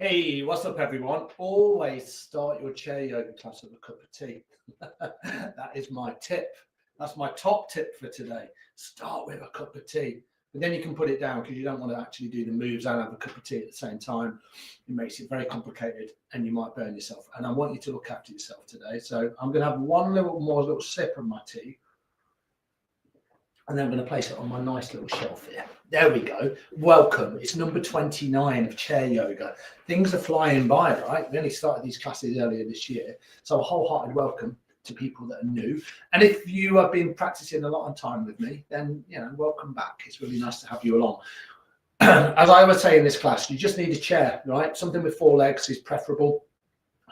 Hey, what's up, everyone? Always start your chair yoga class with a cup of tea. That is my tip. That's my top tip for today. Start with a cup of tea. But then you can put it down because you don't want to actually do the moves and have a cup of tea at the same time. It makes it very complicated and you might burn yourself. And I want you to look after yourself today. So I'm going to have one little sip of my tea. And then I'm going to place it on my nice little shelf here. There we go. Welcome. It's number 29 of chair yoga. Things are flying by, right? We only started these classes earlier this year. So a wholehearted welcome to people that are new. And if you have been practicing a lot of time with me, then, welcome back. It's really nice to have you along. As I always say in this class, you just need a chair, right? Something with 4 legs is preferable.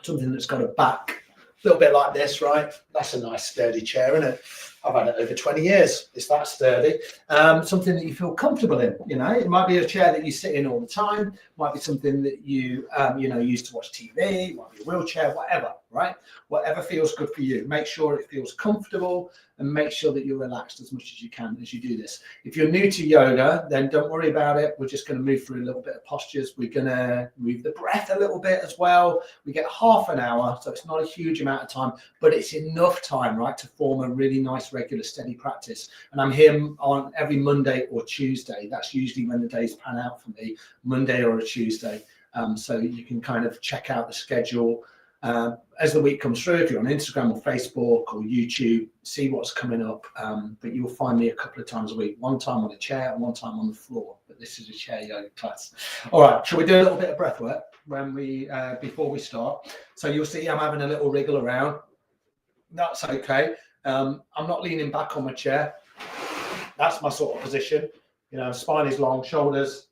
Something that's got a back, a little bit like this, right? That's a nice sturdy chair, isn't it? I've had it over 20 years. It's that sturdy. Something that you feel comfortable in. It might be a chair that you sit in all the time. Might be something that you use to watch TV. Might be a wheelchair, whatever, right? Whatever feels good for you. Make sure it feels comfortable and make sure that you're relaxed as much as you can as you do this. If you're new to yoga, then don't worry about it. We're just going to move through a little bit of postures. We're going to move the breath a little bit as well. We get half an hour, so it's not a huge amount of time, but it's enough time, right, to form a really nice, regular, steady practice. And I'm here on every Monday or Tuesday. That's usually when the days pan out for me, Monday or a Tuesday. So you can kind of check out the schedule as the week comes through. If you're on Instagram or Facebook or YouTube, see what's coming up. But you'll find me a couple of times a week, one time on a chair and one time on the floor. But this is a chair yoga class. All right, shall we do a little bit of breath work before we start? So you'll see I'm having a little wriggle around. That's okay. I'm not leaning back on my chair. That's my sort of position. Spine is long, shoulders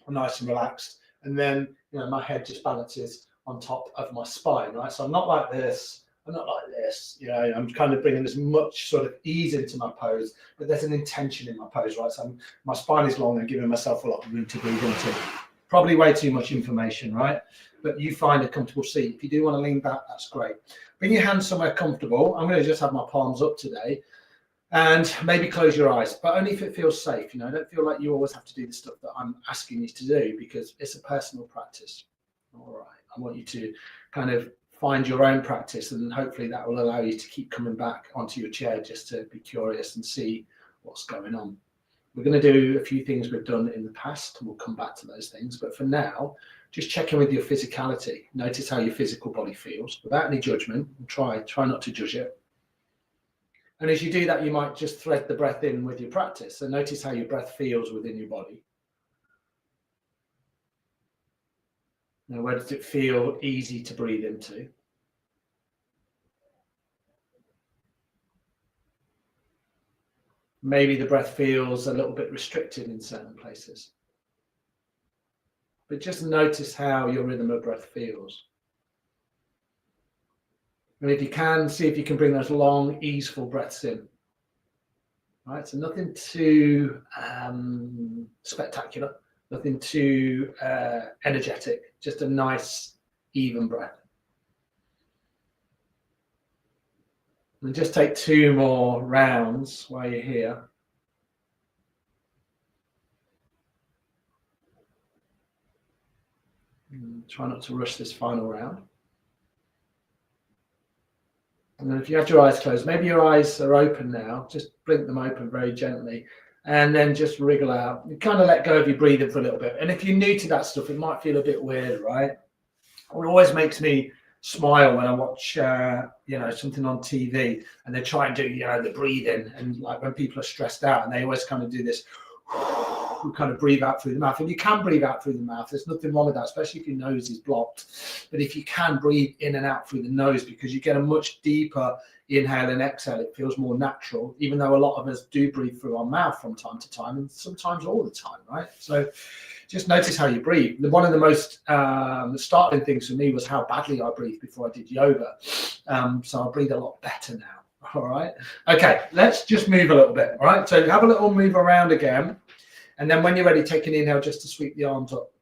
are nice and relaxed. And then, my head just balances on top of my spine, right? So I'm not like this. I'm not like this. I'm kind of bringing as much sort of ease into my pose, but there's an intention in my pose, right? So my spine is long and giving myself a lot of room to breathe into. Probably way too much information, right? But you find a comfortable seat. If you do want to lean back, that's great. Bring your hands somewhere comfortable. I'm going to just have my palms up today and maybe close your eyes, but only if it feels safe. Don't feel like you always have to do the stuff that I'm asking you to do because it's a personal practice. All right. I want you to kind of find your own practice and hopefully that will allow you to keep coming back onto your chair just to be curious and see what's going on. We're going to do a few things we've done in the past. We'll come back to those things. But for now, just check in with your physicality. Notice how your physical body feels without any judgment. Try not to judge it. And as you do that, you might just thread the breath in with your practice. So notice how your breath feels within your body. Now, where does it feel easy to breathe into? Maybe the breath feels a little bit restricted in certain places. But just notice how your rhythm of breath feels. And if you can, see if you can bring those long, easeful breaths in. Right, so nothing too spectacular, nothing too energetic, just a nice, even breath. And just take 2 more rounds while you're here. And try not to rush this final round. And then if you have your eyes closed, maybe your eyes are open now, just blink them open very gently. And then just wriggle out. You kind of let go of your breathing for a little bit. And if you're new to that stuff, it might feel a bit weird, right? It always makes me smile when I watch, something on TV and they try and do, the breathing. And like when people are stressed out and they always kind of do this, kind of breathe out through the mouth. And you can breathe out through the mouth. There's nothing wrong with that, especially if your nose is blocked. But if you can breathe in and out through the nose, because you get a much deeper inhale and exhale, it feels more natural, even though a lot of us do breathe through our mouth from time to time and sometimes all the time, right? So just notice how you breathe. One of the most startling things for me was how badly I breathed before I did yoga. So I breathe a lot better now. All right. Okay, let's just move a little bit. All right. So have a little move around again. And then when you're ready, take an inhale just to sweep the arms up.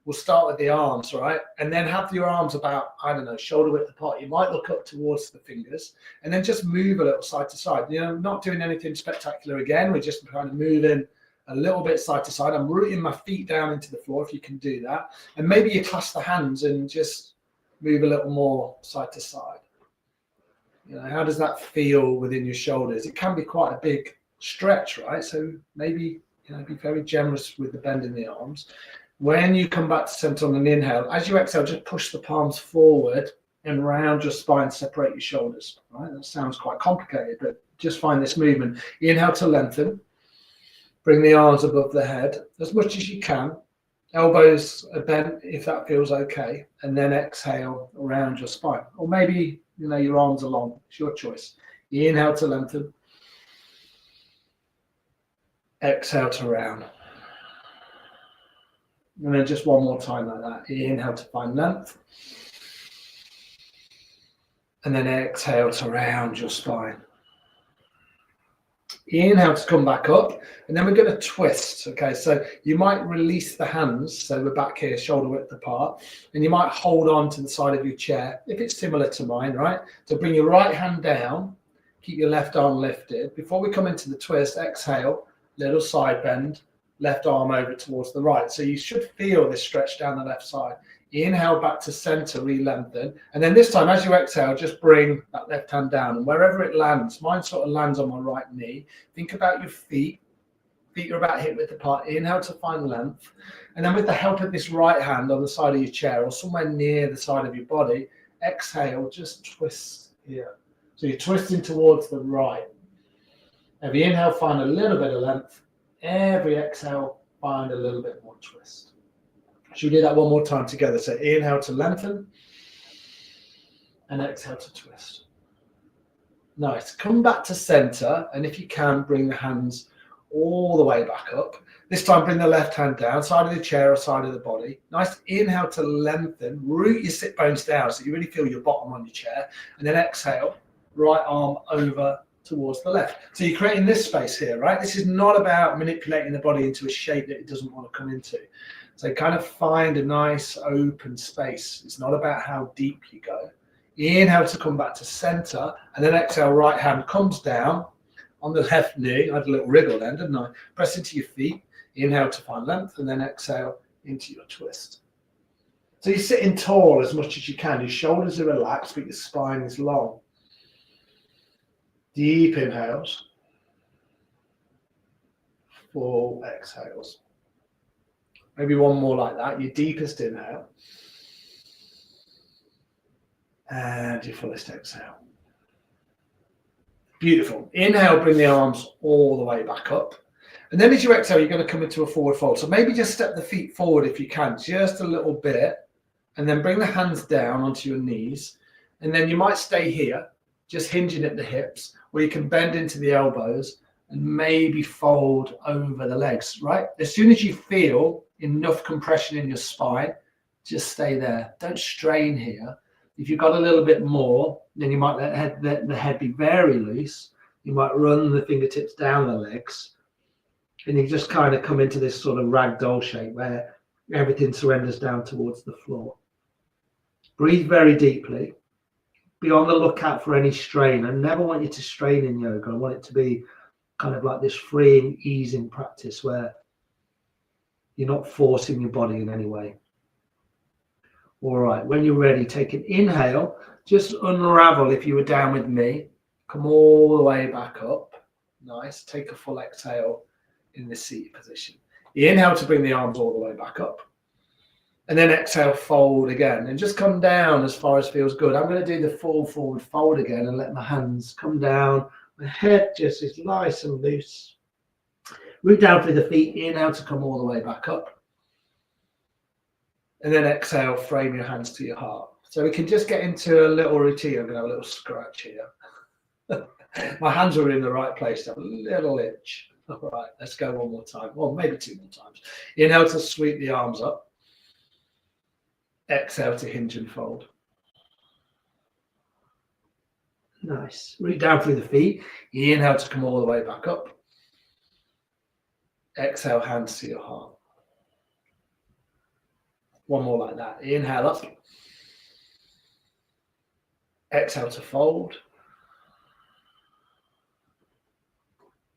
We'll start with the arms, right? And then have your arms about, shoulder width apart. You might look up towards the fingers and then just move a little side to side. Not doing anything spectacular again. We're just kind of moving a little bit side to side. I'm rooting my feet down into the floor if you can do that. And maybe you clasp the hands and just move a little more side to side. You know, how does that feel within your shoulders? It can be quite a big stretch, right? So maybe, you know, be very generous with the bend in the arms. When you come back to center on an inhale, as you exhale, just push the palms forward and round your spine, separate your shoulders, right? That sounds quite complicated, but just find this movement. Inhale to lengthen. Bring the arms above the head as much as you can. Elbows are bent if that feels okay. And then exhale around your spine. Or maybe, you know, your arms are long. It's your choice. Inhale to lengthen. Exhale to round. And then just one more time like that. Inhale to find length. And then exhale to round your spine. Inhale to come back up, and then we're going to twist. Okay, so you might release the hands, so we're back here, shoulder width apart, and you might hold on to the side of your chair if it's similar to mine, right? So bring your right hand down, keep your left arm lifted. Before we come into the twist, exhale, little side bend, left arm over towards the right. So you should feel this stretch down the left side. Inhale back to center, re-lengthen. And then this time, as you exhale, just bring that left hand down. And wherever it lands, mine sort of lands on my right knee. Think about your feet. Feet are about hip width apart. Inhale to find length. And then with the help of this right hand on the side of your chair or somewhere near the side of your body, exhale, just twist here. So you're twisting towards the right. Every inhale, find a little bit of length. Every exhale, find a little bit more twist. Should we do that one more time together? So inhale to lengthen and exhale to twist. Nice. Come back to center, and if you can, bring the hands all the way back up. This time, bring the left hand down, side of the chair or side of the body. Nice. Inhale to lengthen. Root your sit bones down so you really feel your bottom on your chair. And then exhale, right arm over towards the left. So you're creating this space here, right? This is not about manipulating the body into a shape that it doesn't want to come into. So kind of find a nice open space. It's not about how deep you go. Inhale to come back to center, and then exhale, right hand comes down on the left knee. I had a little wriggle then, didn't I? Press into your feet. Inhale to find length, and then exhale into your twist. So you're sitting tall as much as you can. Your shoulders are relaxed, but your spine is long. Deep inhales. Full exhales. Maybe one more like that. Your deepest inhale. And your fullest exhale. Beautiful. Inhale, bring the arms all the way back up. And then as you exhale, you're going to come into a forward fold. So maybe just step the feet forward if you can, just a little bit. And then bring the hands down onto your knees. And then you might stay here, just hinging at the hips, or you can bend into the elbows and maybe fold over the legs, right? As soon as you feel enough compression in your spine, just stay there. Don't strain here. If you've got a little bit more, then you might let the head be very loose. You might run the fingertips down the legs, and you just kind of come into this sort of ragdoll shape where everything surrenders down towards the floor. Breathe very deeply. Be on the lookout for any strain. I never want you to strain in yoga. I want it to be kind of like this freeing, easing practice where you're not forcing your body in any way. All right, when you're ready, take an inhale. Just unravel if you were down with me. Come all the way back up. Nice. Take a full exhale in the seated position. Inhale to bring the arms all the way back up. And then exhale, fold again. And just come down as far as feels good. I'm going to do the full forward fold again and let my hands come down. My head just is nice and loose. Root down through the feet. Inhale to come all the way back up. And then exhale, frame your hands to your heart. So we can just get into a little routine. I'm going to have a little scratch here. My hands are in the right place. Have a little itch. All right, let's go one more time. Well, maybe two more times. Inhale to sweep the arms up. Exhale to hinge and fold. Nice. Root down through the feet. Inhale to come all the way back up. Exhale, hands to your heart. One more like that. Inhale up. Exhale to fold.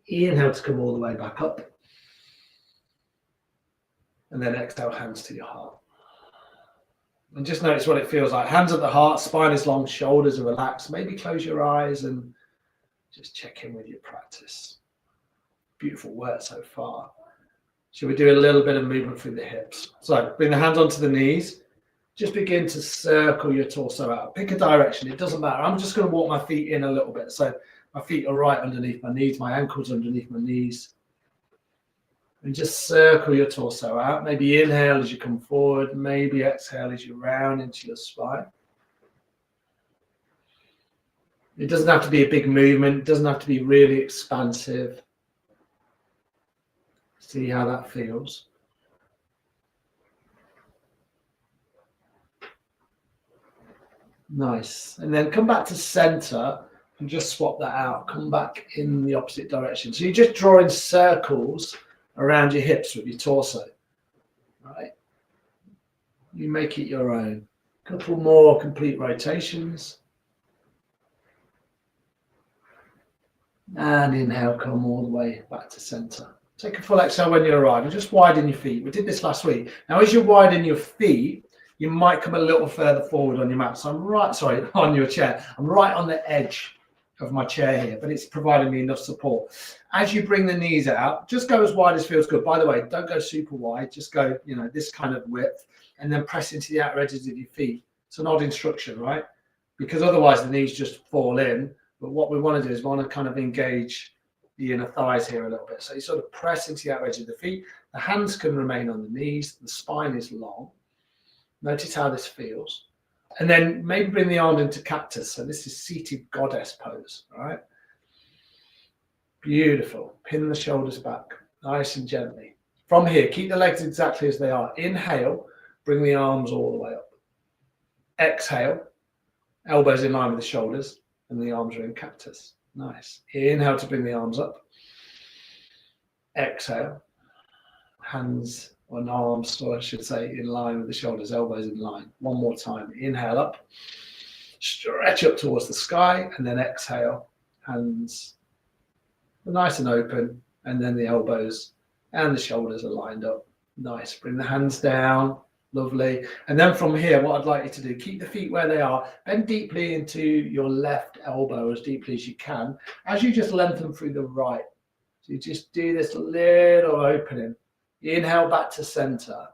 Inhale to come all the way back up. And then exhale, hands to your heart. And just notice what it feels like. Hands at the heart, spine is long, shoulders are relaxed. Maybe close your eyes and just check in with your practice. Beautiful work so far. Shall we do a little bit of movement through the hips? So bring the hands onto the knees. Just begin to circle your torso out. Pick a direction. It doesn't matter. I'm just going to walk my feet in a little bit. So my feet are right underneath my knees. My ankles underneath my knees. And just circle your torso out. Maybe inhale as you come forward. Maybe exhale as you round into your spine. It doesn't have to be a big movement. It doesn't have to be really expansive. See how that feels. Nice. And then come back to center and just swap that out. Come back in the opposite direction. So you're just drawing circles around your hips with your torso, right? You make it your own. Couple more complete rotations. And inhale, come all the way back to center. Take a full exhale when you arrive and just widen your feet. We did this last week. Now, as you widen your feet, you might come a little further forward on your mat. So on your chair. I'm right on the edge of my chair here, but it's providing me enough support. As you bring the knees out, just go as wide as feels good. By the way, don't go super wide. Just go, this kind of width, and then press into the outer edges of your feet. It's an odd instruction, right? Because otherwise the knees just fall in. But what we want to do is we want to kind of engage the inner thighs here a little bit. So you sort of press into the outer edge of the feet. The hands can remain on the knees. The spine is long. Notice how this feels. And then maybe bring the arms into cactus. So this is seated goddess pose, all right? Beautiful. Pin the shoulders back, nice and gently. From here, keep the legs exactly as they are. Inhale, bring the arms all the way up. Exhale, elbows in line with the shoulders, and the arms are in cactus. Nice. Inhale to bring the arms up. Exhale, hands on arms, or I should say in line with the shoulders, elbows in line. One more time. Inhale up, stretch up towards the sky, and then exhale, hands nice and open, and then the elbows and the shoulders are lined up. Nice. Bring the hands down. Lovely. And then from here, what I'd like you to do, keep the feet where they are, bend deeply into your left elbow as deeply as you can, as you just lengthen through the right. So you just do this little opening. Inhale back to center,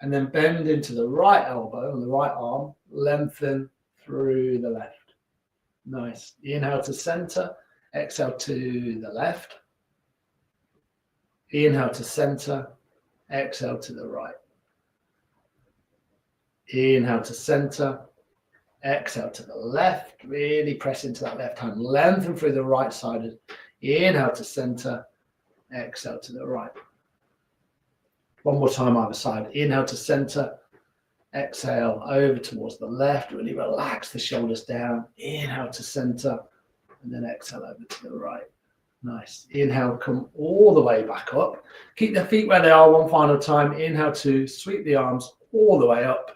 and then bend into the right elbow and the right arm, lengthen through the left. Nice. Inhale to center, exhale to the left. Inhale to center, exhale to the right. Inhale to center, exhale to the left. Really press into that left hand, lengthen through the right side. Inhale to center, exhale to the right. One more time either side. Inhale to center, exhale over towards the left. Really relax the shoulders down. Inhale to center, and then exhale over to the right. Nice. Inhale, come all the way back up. Keep the feet where they are one final time. Inhale to sweep the arms all the way up.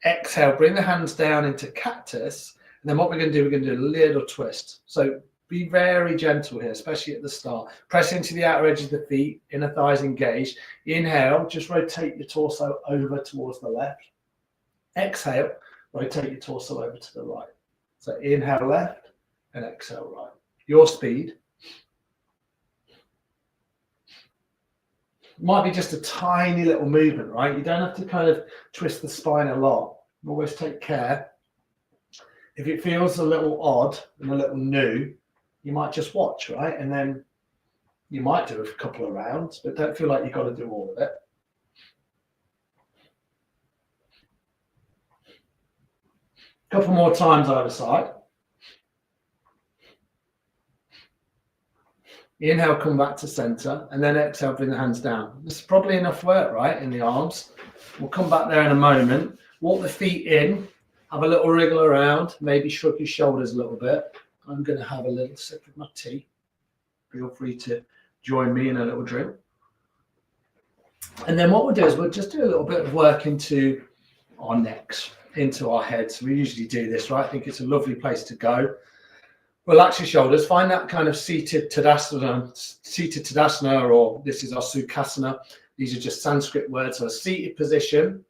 Exhale, bring the hands down into cactus. And then what we're going to do, we're going to do a little twist. So be very gentle here, especially at the start. Press into the outer edge of the feet, inner thighs engaged. Inhale, just rotate your torso over towards the left. Exhale, rotate your torso over to the right. So inhale left and exhale right. Your speed. Might be just a tiny little movement, right? You don't have to kind of twist the spine a lot. Always take care. If it feels a little odd and a little new, you might just watch, right? And then you might do a couple of rounds, but don't feel like you've got to do all of it. A couple more times either side. Inhale, come back to center, and then exhale, bring the hands down. This is probably enough work, right, in the arms. We'll come back there in a moment. Walk the feet in, have a little wriggle around, maybe shrug your shoulders a little bit. I'm going to have a little sip of my tea. Feel free to join me in a little drink. And then what we'll do is we'll just do a little bit of work into our necks, into our heads. We usually do this, right? I think it's a lovely place to go. Relax your shoulders. Find that kind of seated Tadasana, or this is our Sukhasana. These are just Sanskrit words. So a seated position,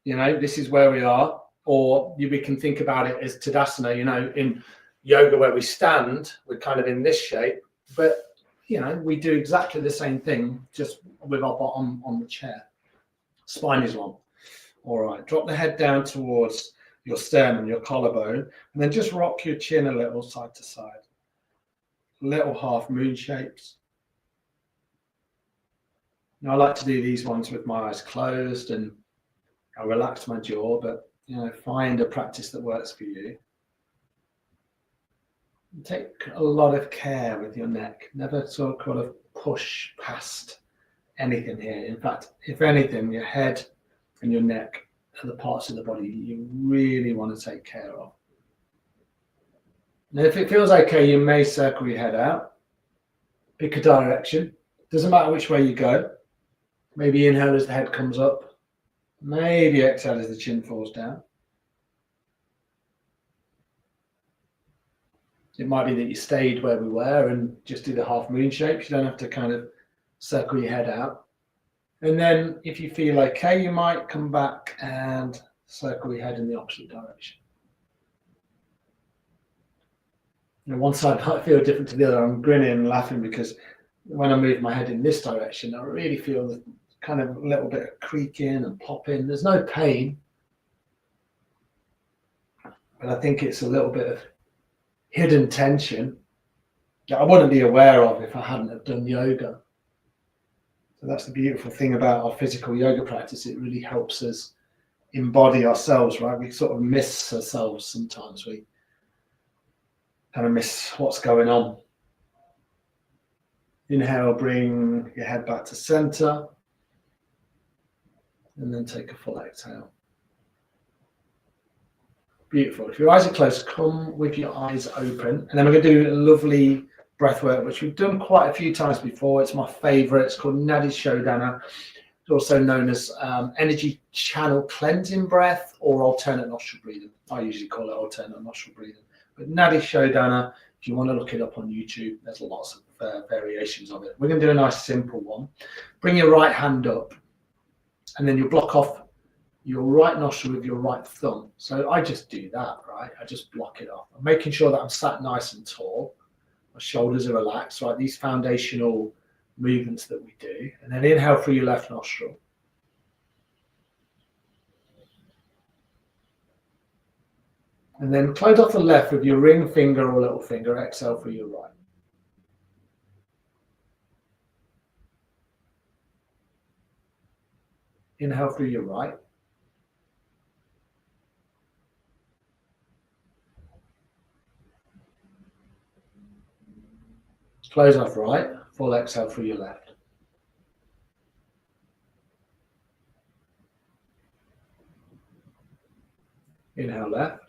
you know, this is where we are. Or we can think about it as Tadasana, you know, in yoga where we stand, we're kind of in this shape. But, you know, we do exactly the same thing, just with our bottom on the chair. Spine is long. All right, drop the head down towards your sternum, your collarbone, and then just rock your chin a little side to side. Little half moon shapes. Now I like to do these ones with my eyes closed, and I relax my jaw, but you know, find a practice that works for you. Take a lot of care with your neck. Never sort of push past anything here. In fact, if anything, your head and your neck are the parts of the body you really want to take care of. And if it feels okay, you may circle your head out. Pick a direction. Doesn't matter which way you go. Maybe inhale as the head comes up. Maybe exhale as the chin falls down. It might be that you stayed where we were and just do the half moon shapes. You don't have to kind of circle your head out. And then if you feel okay, you might come back and circle your head in the opposite direction. You know, one side might feel different to the other. I'm grinning and laughing because when I move my head in this direction, I really feel the kind of a little bit of creaking and popping. There's no pain, but I think it's a little bit of hidden tension that I wouldn't be aware of if I hadn't have done yoga. So that's the beautiful thing about our physical yoga practice. It really helps us embody ourselves, right? We sort of miss ourselves sometimes. We kind of miss what's going on. Inhale, bring your head back to center. And then take a full exhale. Beautiful. If your eyes are closed, come with your eyes open. And then we're going to do a lovely breath work, which we've done quite a few times before. It's my favorite. It's called Nadi Shodhana. It's also known as energy channel cleansing breath or alternate nostril breathing. I usually call it alternate nostril breathing. But Nadi Shodhana, if you want to look it up on YouTube, there's lots of variations of it. We're going to do a nice simple one. Bring your right hand up, and then you block off your right nostril with your right thumb. So I just do that, right? I just block it off. I'm making sure that I'm sat nice and tall. My shoulders are relaxed, right? These foundational movements that we do. And then inhale through your left nostril. And then close off the left with your ring finger or little finger. Exhale through your right. Inhale through your right. Close off right. Full exhale through your left. Inhale left.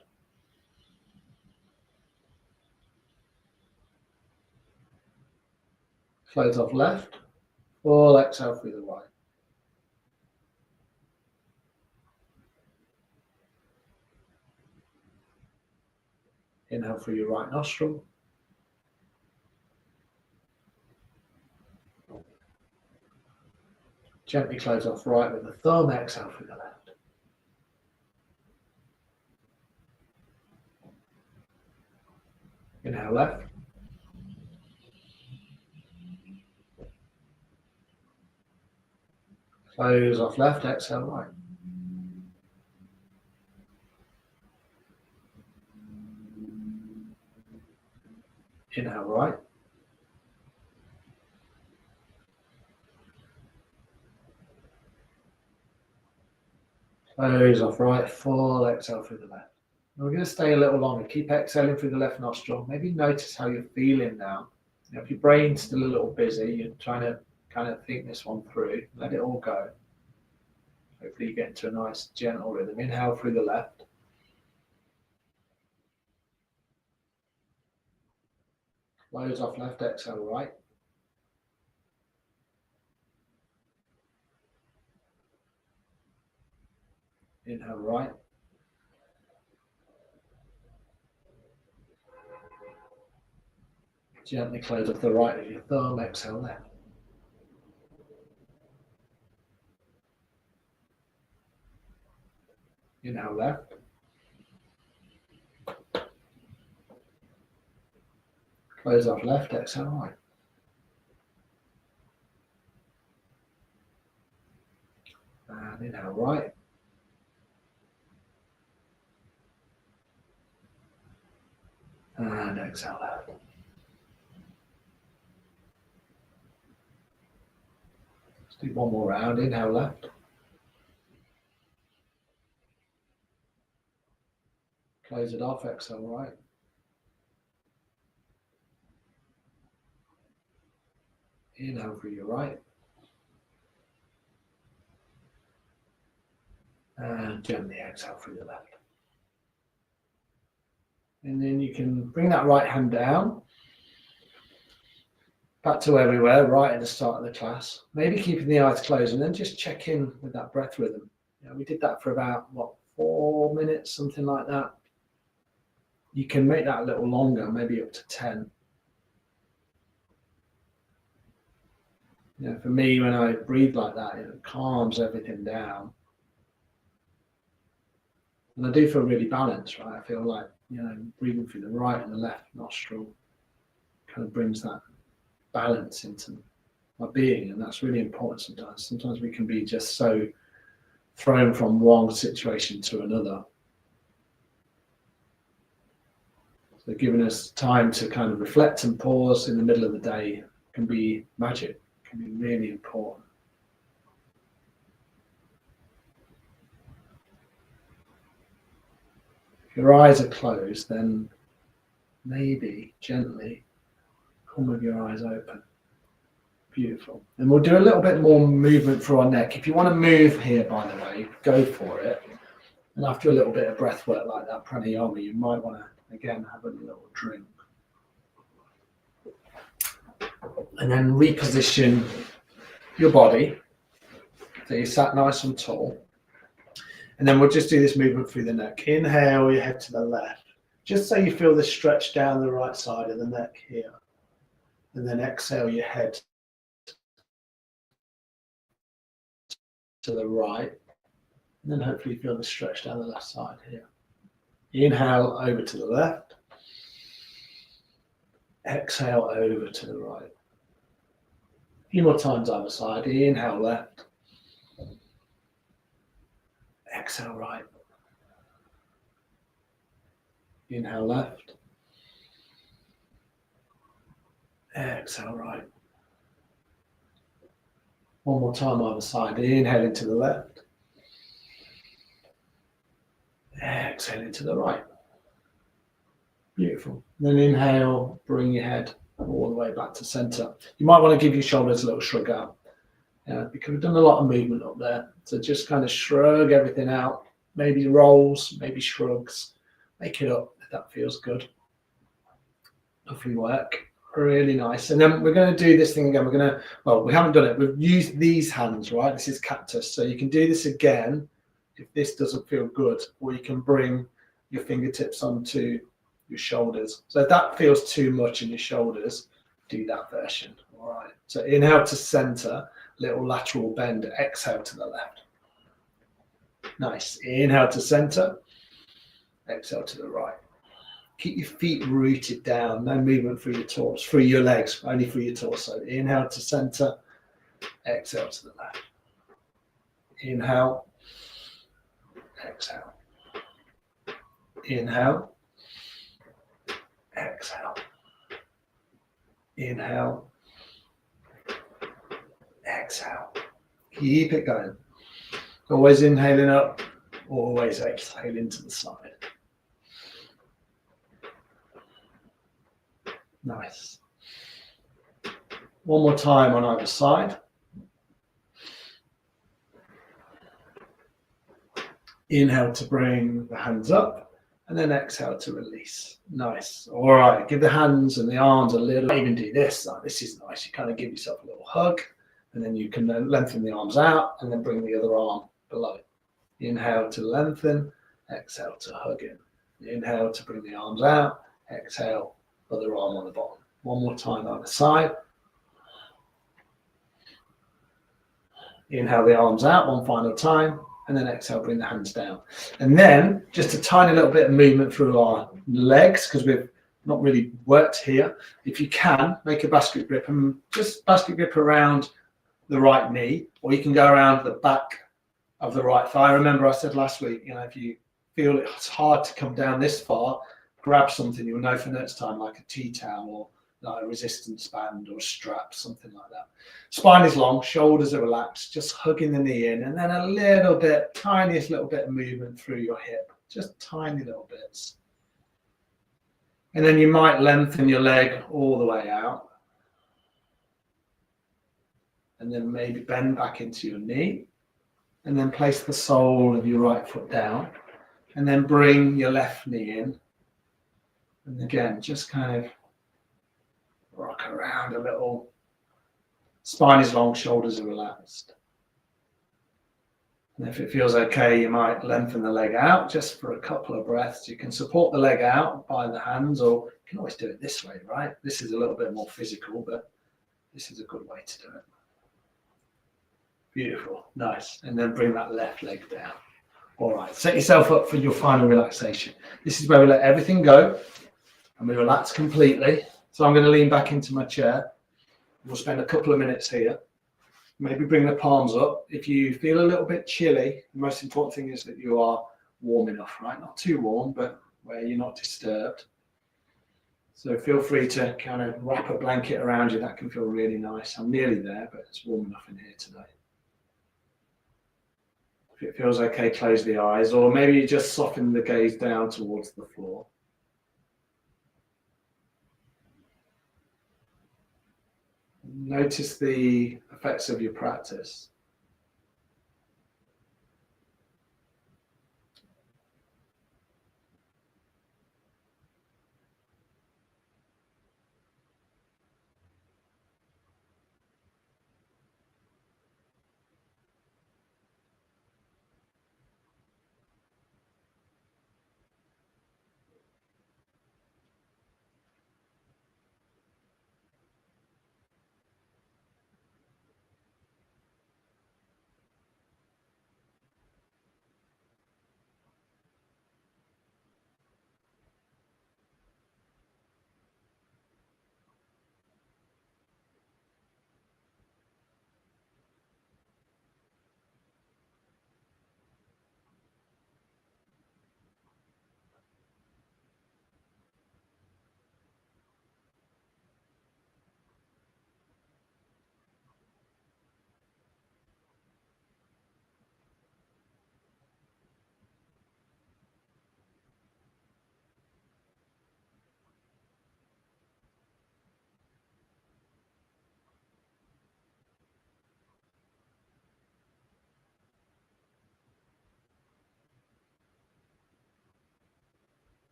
Close off left. Full exhale through the right. Inhale through your right nostril. Gently close off right with the thumb. Exhale through the left. Inhale left. Close off left. Exhale right. Inhale right. Close off right. Full exhale through the left. And we're going to stay a little longer. Keep exhaling through the left nostril. Maybe notice how you're feeling now. You know, if your brain's still a little busy, you're trying to kind of think this one through. Let it all go. Hopefully you get into a nice gentle rhythm. Inhale through the left. Close off left. Exhale right. Inhale right. Gently close off the right with your thumb. Exhale left. Inhale left. Close off left, exhale right. And inhale right. And exhale left. Let's do one more round. Inhale left. Close it off, exhale right. Inhale through your right. And gently exhale through the left. And then you can bring that right hand down. Back to where we were, right at the start of the class. Maybe keeping the eyes closed and then just check in with that breath rhythm. We did that for about, 4 minutes, something like that. You can make that a little longer, maybe up to 10. For me, when I breathe like that, it calms everything down. And I do feel really balanced, right? I feel like, breathing through the right and the left nostril kind of brings that balance into my being. And that's really important sometimes. Sometimes we can be just so thrown from one situation to another. So giving us time to kind of reflect and pause in the middle of the day can be magic, can be really important. If your eyes are closed, then maybe gently come with your eyes open. Beautiful. And we'll do a little bit more movement through our neck. If you want to move here, by the way, go for it. And after a little bit of breath work like that, pranayama, you might want to, again, have a little drink. And then reposition your body so you sat nice and tall. And then we'll just do this movement through the neck. Inhale your head to the left, just so you feel the stretch down the right side of the neck here. And then exhale your head to the right. And then hopefully feel the stretch down the left side here. Inhale over to the left. Exhale over to the right. A few more times either side. Inhale left. Exhale right. Inhale left. Exhale right. One more time either side. Inhale into the left. Exhale into the right. Beautiful. Then inhale, bring your head all the way back to center. You might want to give your shoulders a little shrug out. Because we've done a lot of movement up there. So just kind of shrug everything out. Maybe rolls, maybe shrugs. Make it up if that feels good. Lovely work. Really nice. And then we're going to do this thing again. We haven't done it. We've used these hands, right? This is cactus. So you can do this again if this doesn't feel good, or you can bring your fingertips onto your shoulders. So if that feels too much in your shoulders, do that version. All right. So inhale to center, little lateral bend, exhale to the left. Nice. Inhale to center, exhale to the right. Keep your feet rooted down, no movement through your torso, through your legs, only through your torso. Inhale to center, exhale to the left. Inhale, exhale. Inhale, exhale. Inhale, exhale. Keep it going. Always inhaling up, always exhaling to the side. Nice. One more time on either side. Inhale to bring the hands up, and then exhale to release. Nice. All right, give the hands and the arms a little, even do this. This is nice. You kind of give yourself a little hug, and then you can lengthen the arms out, and then bring the other arm below. Inhale to lengthen, exhale to hug in. Inhale to bring the arms out, exhale, other arm on the bottom. One more time either side. Inhale the arms out one final time, and then exhale, bring the hands down. And then just a tiny little bit of movement through our legs, because we've not really worked here. If you can, make a basket grip and just basket grip around the right knee, or you can go around the back of the right thigh. Remember I said last week, you know, if you feel it's hard to come down this far, grab something you'll know for next time, like a tea towel or like a resistance band or a strap, something like that. Spine is long, shoulders are relaxed, just hugging the knee in, and then a little bit, tiniest little bit of movement through your hip, just tiny little bits. And then you might lengthen your leg all the way out. And then maybe bend back into your knee. And then place the sole of your right foot down. And then bring your left knee in. And again, just kind of rock around a little. Spine is long, shoulders are relaxed. And if it feels okay, you might lengthen the leg out just for a couple of breaths. You can support the leg out by the hands, or you can always do it this way, right? This is a little bit more physical, but this is a good way to do it. Beautiful, nice. And then bring that left leg down. All right, set yourself up for your final relaxation. This is where we let everything go and we relax completely. So I'm going to lean back into my chair. We'll spend a couple of minutes here. Maybe bring the palms up. If you feel a little bit chilly, the most important thing is that you are warm enough, right? Not too warm, but where you're not disturbed. So feel free to kind of wrap a blanket around you. That can feel really nice. I'm nearly there, but it's warm enough in here today. If it feels okay, close the eyes, or maybe you just soften the gaze down towards the floor. Notice the effects of your practice.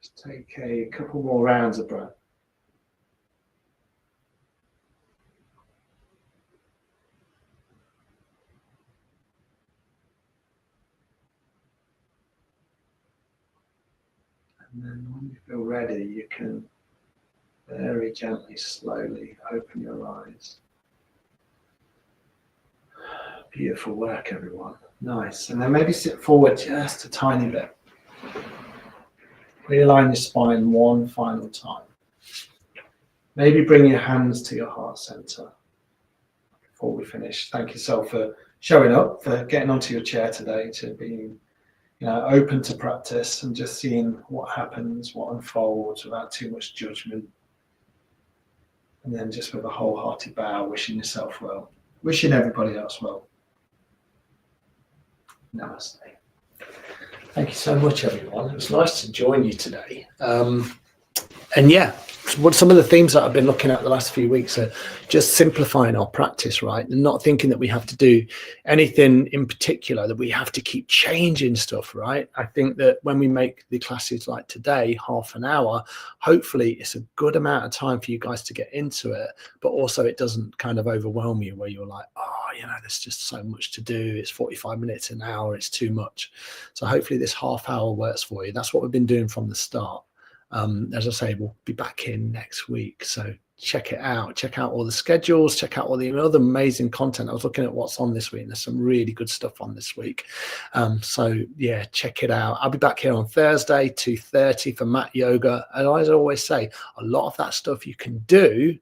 Just take a couple more rounds of breath. And then when you feel ready, you can very gently, slowly open your eyes. Beautiful work, everyone. Nice. And then maybe sit forward just a tiny bit. Realign your spine one final time. Maybe bring your hands to your heart center before we finish. Thank yourself for showing up, for getting onto your chair today, to being open to practice and just seeing what happens, what unfolds without too much judgment. And then just with a wholehearted bow, wishing yourself well, wishing everybody else well. Namaste. Thank you so much, everyone. It was nice to join you today. And yeah, what some of the themes that I've been looking at the last few weeks are just simplifying our practice, right? And not thinking that we have to do anything in particular, that we have to keep changing stuff, right? I think that when we make the classes like today, half an hour, hopefully it's a good amount of time for you guys to get into it, but also it doesn't kind of overwhelm you where you're like, oh, there's just so much to do. It's 45 minutes, an hour, it's too much. So hopefully this half hour works for you. That's what we've been doing from the start. As I say, we'll be back in next week. So check it out. Check out all the schedules, check out all the other amazing content. I was looking at what's on this week, and there's some really good stuff on this week. So yeah, check it out. I'll be back here on Thursday, 2:30 for mat yoga. And as I always say, a lot of that stuff you can do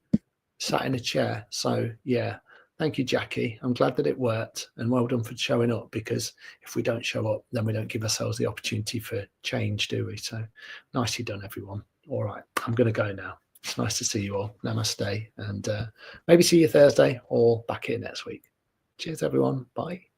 sat in a chair. So yeah, thank you, Jackie. I'm glad that it worked, and well done for showing up, because if we don't show up, then we don't give ourselves the opportunity for change, do we? So nicely done, everyone. All right, I'm going to go now. It's nice to see you all. Namaste. And maybe see you Thursday or back here next week. Cheers, everyone. Bye.